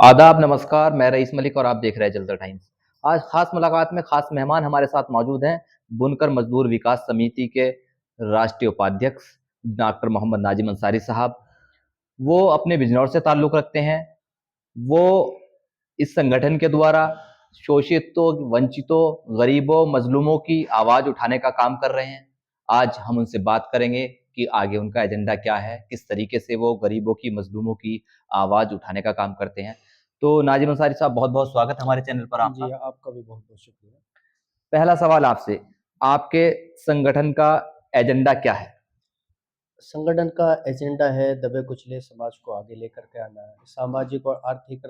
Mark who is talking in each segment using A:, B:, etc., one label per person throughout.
A: आदाब, नमस्कार, मैं रईस मलिक और आप देख रहे हैं जलसा टाइम्स। आज खास मुलाकात में खास मेहमान हमारे साथ मौजूद हैं, बुनकर मजदूर विकास समिति के राष्ट्रीय उपाध्यक्ष डॉक्टर मोहम्मद नाजिम अंसारी साहब। वो अपने बिजनौर से ताल्लुक़ रखते हैं। वो इस संगठन के द्वारा शोषितों, वंचितों, गरीबों, मज़लूमों की आवाज़ उठाने का काम कर रहे हैं। आज हम उनसे बात करेंगे कि आगे उनका एजेंडा क्या है, किस तरीके से वो गरीबों की, मज़लूमों की आवाज़ उठाने का काम करते हैं। तो नाजिम अंसारी साहब, बहुत-बहुत स्वागत है हमारे चैनल पर
B: जी,
A: आपका।
B: आपका भी बहुत-बहुत शुक्रिया।
A: पहला सवाल आपसे, आपके संगठन का एजेंडा क्या है?
B: संगठन का एजेंडा है दबे-कुचले समाज को आगे लेकर के आना है। सामाजिक और आर्थिक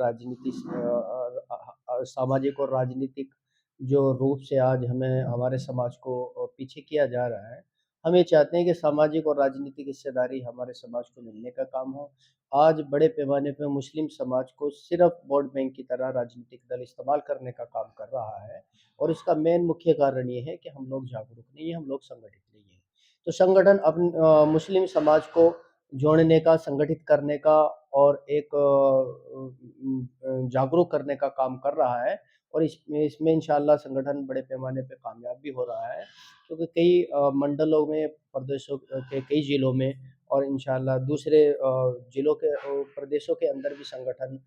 B: सामाजिक और राजनीतिक जो रूप से आज हमें हमारे समाज को पीछे किया जा रहा है, हम ये चाहते हैं कि सामाजिक और राजनीतिक हिस्सेदारी हमारे समाज को मिलने का काम हो। आज बड़े पैमाने पे मुस्लिम समाज को सिर्फ़ वोट बैंक की तरह राजनीतिक दल इस्तेमाल करने का काम कर रहा है और इसका मेन मुख्य कारण ये है कि हम लोग जागरूक नहीं हैं, हम लोग संगठित नहीं हैं। तो संगठन मुस्लिम समाज को जोड़ने का, संगठित करने का और एक जागरूक करने का काम कर रहा है और इसमें इसमें इंशाअल्लाह संगठन बड़े पैमाने पे कामयाब भी हो रहा है, क्योंकि कई मंडलों में, प्रदेशों के कई ज़िलों में और इंशाअल्लाह दूसरे ज़िलों के प्रदेशों के अंदर भी संगठन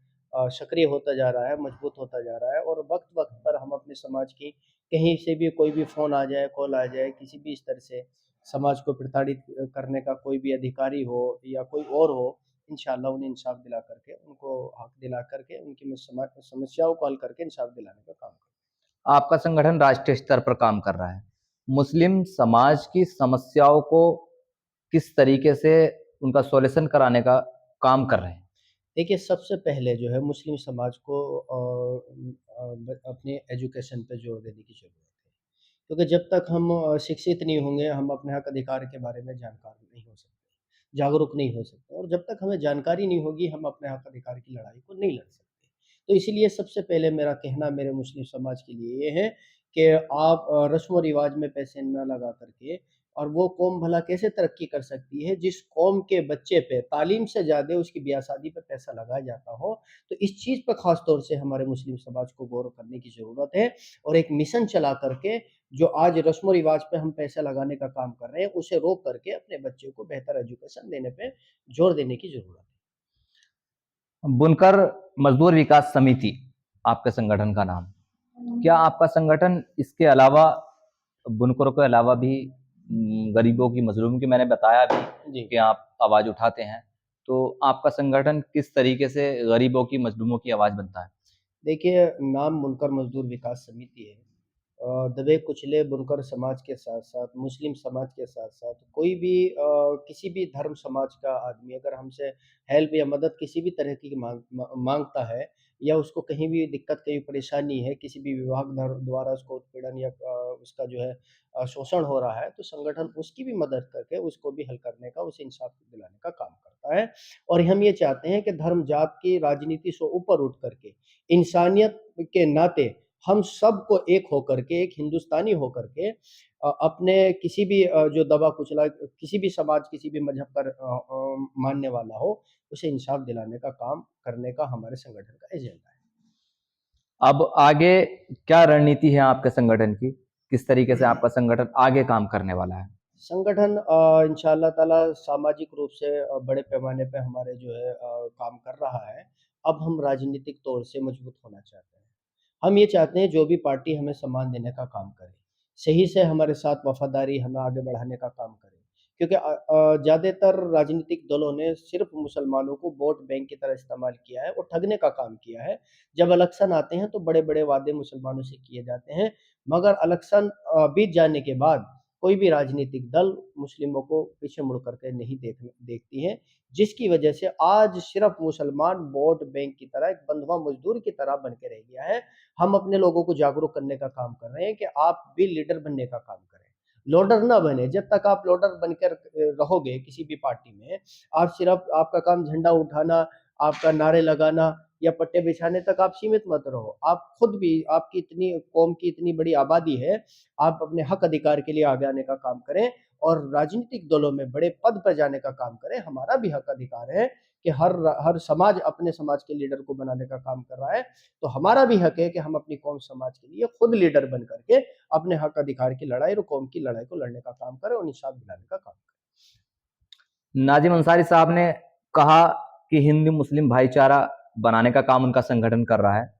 B: सक्रिय होता जा रहा है, मजबूत होता जा रहा है और वक़्त-वक़्त पर हम अपने समाज की कहीं से भी कोई भी फ़ोन आ जाए, कॉल आ जाए, किसी भी स्तर से समाज को प्रताड़ित करने का कोई भी अधिकारी हो या कोई और हो, इंशाअल्लाह उन्हें इंसाफ दिला करके, उनको हक दिला करके, उनकी समस्याओं को हल करके इंसाफ दिलाने का काम करें।
A: आपका संगठन राष्ट्रीय स्तर पर काम कर रहा है। मुस्लिम समाज की समस्याओं को किस तरीके से उनका सॉल्यूशन कराने का काम कर रहे हैं?
B: देखिए, सबसे पहले जो है मुस्लिम समाज को अपने एजुकेशन पे जोर देने की ज़रूरत है। क्योंकि जब तक हम शिक्षित नहीं होंगे, हम अपने हक अधिकार के बारे में जानकार नहीं हो सकते, जागरूक नहीं हो सकते और जब तक हमें जानकारी नहीं होगी, हम अपने हक अधिकार की लड़ाई को नहीं लड़ सकते। तो इसीलिए सबसे पहले मेरा कहना मेरे मुस्लिम समाज के लिए ये है कि आप रस्म और रिवाज में पैसे ना लगा करके और वो कौम भला कैसे तरक्की कर सकती है जिस कौम के बच्चे पे तालीम से ज़्यादा उसकी ब्याह-शादी पे पैसा लगाया जाता हो। तो इस चीज़ पे ख़ास तौर से हमारे मुस्लिम समाज को गौर करने की ज़रूरत है और एक मिशन चला करके जो आज रस्म-ओ-रिवाज पे हम पैसा लगाने का काम कर रहे हैं, उसे रोक करके अपने बच्चों को बेहतर एजुकेशन देने पे जोर देने की ज़रूरत है।
A: बुनकर मजदूर विकास समिति, आपके संगठन का नाम। क्या आपका संगठन इसके अलावा बुनकरों के अलावा भी गरीबों की, मज़लूम की, मैंने बताया भी
B: जी।
A: कि आप आवाज़ उठाते हैं। तो आपका संगठन किस तरीके से गरीबों की, मज़लूमों की आवाज़ बनता है?
B: देखिए, नाम बुनकर मज़दूर विकास समिति है। दबे-कुचले बुनकर समाज के साथ-साथ, मुस्लिम समाज के साथ-साथ कोई भी किसी भी धर्म समाज का आदमी अगर हमसे हेल्प या मदद किसी भी तरह की माँगता है या उसको कहीं भी दिक्कत, कहीं परेशानी है, किसी भी विभाग द्वारा उसको उत्पीड़न या उसका जो है शोषण हो रहा है, तो संगठन उसकी भी मदद करके उसको भी हल करने का, उसे इंसाफ दिलाने का काम करता है। और हम ये चाहते हैं कि धर्म, जात की राजनीति से ऊपर उठ करके इंसानियत के नाते हम सबको एक होकर के, एक हिंदुस्तानी होकर के अपने किसी भी जो दबा-कुचला किसी भी समाज, किसी भी मज़हब का मानने वाला हो, उसे इंसाफ दिलाने का काम करने का हमारे संगठन का एजेंडा है।
A: अब आगे क्या रणनीति है आपके संगठन की? किस तरीके से आपका संगठन आगे काम करने वाला है?
B: संगठन इंशाअल्लाह ताला सामाजिक रूप से बड़े पैमाने पे हमारे जो है काम कर रहा है। अब हम राजनीतिक तौर से मजबूत होना चाहते हैं। हम ये चाहते हैं जो भी पार्टी हमें सम्मान देने का काम करे, सही से हमारे साथ वफ़ादारी हमें आगे बढ़ाने का काम करे। क्योंकि ज़्यादातर राजनीतिक दलों ने सिर्फ़ मुसलमानों को वोट बैंक की तरह इस्तेमाल किया है और ठगने का काम किया है। जब इलेक्शन आते हैं तो बड़े-बड़े वादे मुसलमानों से किए जाते हैं, मगर इलेक्शन बीत जाने के बाद कोई भी राजनीतिक दल मुस्लिमों को पीछे मुड़ कर के नहीं देखती है, जिसकी वजह से आज सिर्फ़ मुसलमान वोट बैंक की तरह एक बंधुआ मज़दूर की तरह बन के रह गया है। हम अपने लोगों को जागरूक करने का काम कर रहे हैं कि आप भी लीडर बनने का काम करें। लोडर ना बने, जब तक आप लोडर बनकर रहोगे किसी भी पार्टी में, आप सिर्फ़ आपका काम झंडा उठाना, आपका नारे लगाना या पट्टे बिछाने तक आप सीमित मत रहो। आप खुद भी आपकी इतनी कौम की इतनी बड़ी आबादी है, आप अपने हक अधिकार के लिए आगे आने का काम करें और राजनीतिक दलों में बड़े पद पर जाने का काम करें। हमारा भी हक अधिकार है कि हर समाज अपने समाज के लीडर को बनाने का काम कर रहा है, तो हमारा भी हक है कि हम अपनी कौम समाज के लिए खुद लीडर बन करके अपने हक अधिकार की लड़ाई और कौम की लड़ाई को लड़ने का काम करें और इंसाफ दिलाने का काम करें।
A: नाजिम अंसारी साहब ने कहा कि हिंदू मुस्लिम भाईचारा बनाने का काम उनका संगठन कर रहा है,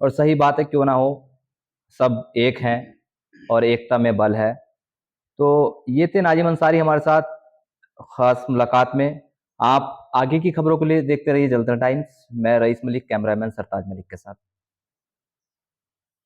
A: और सही बात है, क्यों ना हो, सब एक हैं और एकता में बल है। तो ये थे नाजिम अंसारी हमारे साथ खास मुलाकात में। आप आगे की खबरों के लिए देखते रहिए जलता टाइम्स। मैं रईस मलिक, कैमरामैन सरताज मलिक के साथ।